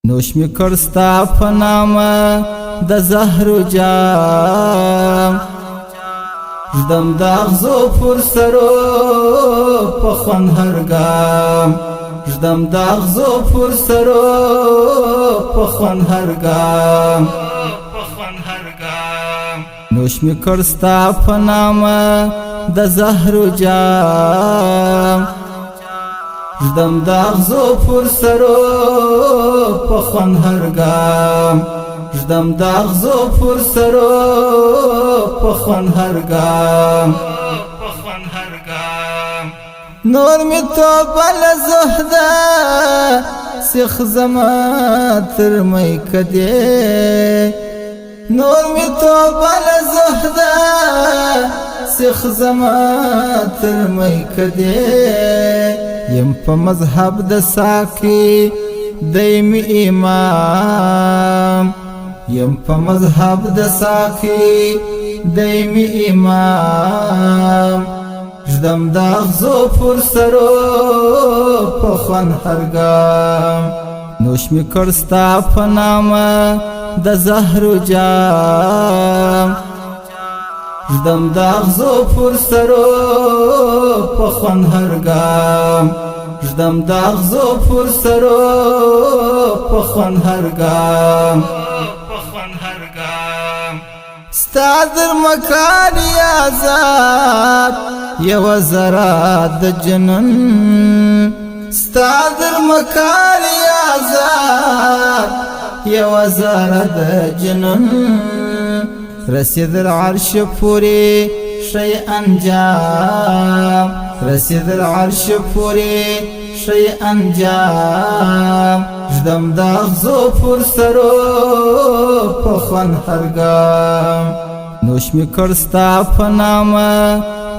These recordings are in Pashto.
نوش می کرستا پنام د زهر جام دم داغزو پر سرو پخون هرگام دم داغزو پر سرو پخون هرگام نوش می کرستا پنام د زهر جام دم داغزو پر سرو پخون هرگام دم داغزو پر سرو پخون هرگام نور می تو بل زهده سیخ زما تر می کده نور می تو بل زهده سیخ زما تر می کده یم په مذهب د ساکی دایمی امام یم په مذهب د ساکی دایمی امام ژدم داغزو پر سرو پخون هرگام نوش می کرستا پنام د زهر جام ژدم داغزو پر سرو پخون هرگام ژدم داغزو پر سرو پخون هرگام ستا در مکان آزاد یو زرا د جنن ستا در مکان آزاد یو زرا د جنن رسید العرش پوری شی انجام رسید العرش پوری شی انجام ژدم داغزو پر سرو پخون هرگام نوش می کرستا پنام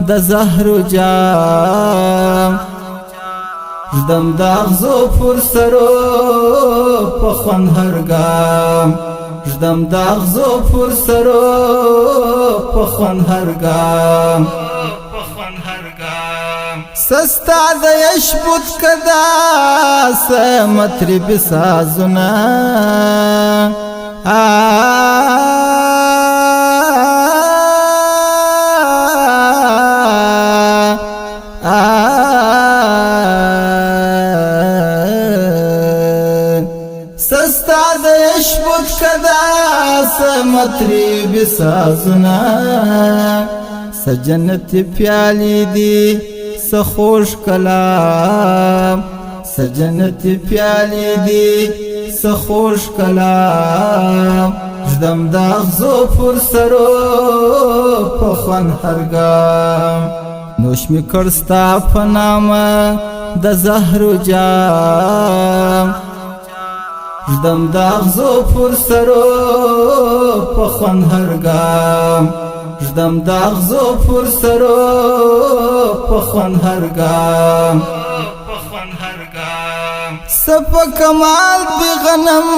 د زهر جام ژدم داغزو پر سرو پخون هرگام ژدم داغزو پر سرو پخون هرگام سستا د یشبوت کدا سمتری بسازنا سستا د یشبوت کدا سمتری بسازنا سجنت پیالی دی سخوش کلام سجنت پیالی دی سخوش کلام ژدم داغزو پر سرو پخون هرگام نوش می کرستا پنام د زهر جام ژدم داغزو پر سرو پخون هرگام ژدم داغزو پر سرو پخون هرگام سپا کمال بی غنم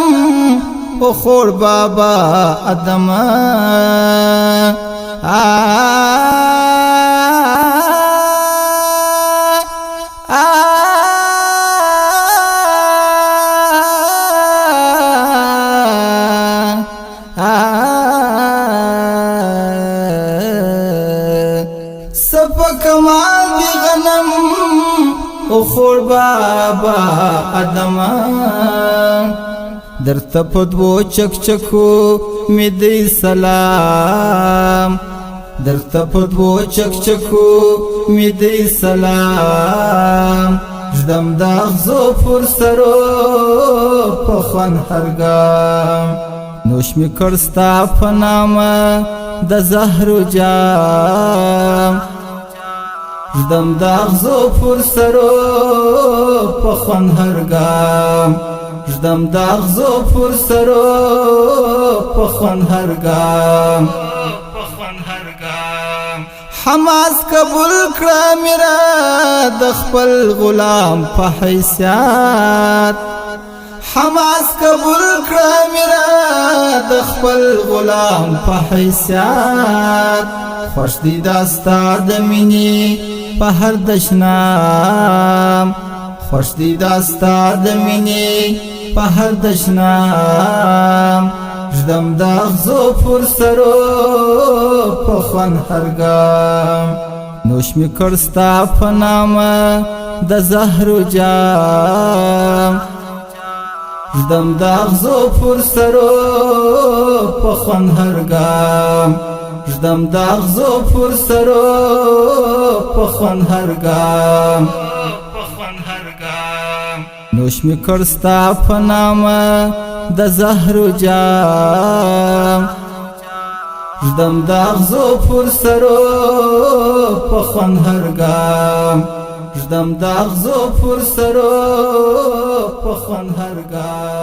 بخور بابا ادما سپا کمال بی غنم اخور بابا ادما در تپدو چک چکو می دی سلام در تپدو چک چکو می دی سلام ژدم داغزو پر سرو پخون هرگام نوش می کرستا پنام د زهر جام ژدم داغزو پر سرو پخون هرگام ژدم داغزو پر سرو پخون هرگام حماس قبول کړه میرا د خپل غلام په حیثیت حماس قبول کړه میرا د خپل غلام په حیثیت خوش دی داستا د مینې په هر دشنام خوش دی داستا د مینې په هر دشنام ژدم د اغزو پر سرو په خوند هر ګام نوش می کړ ستا په نامه د زهرو جام ژدم د اغزو پر سرو په خوند هر ګام ژدم د اغزو پر سرو په خوند هر ګام نوش می کړ ستا په نامه د زهرو جام ژدم د اغزو پر سرو په خوند هر ګام ژدم د اغزو پر سرو په خوند هر ګام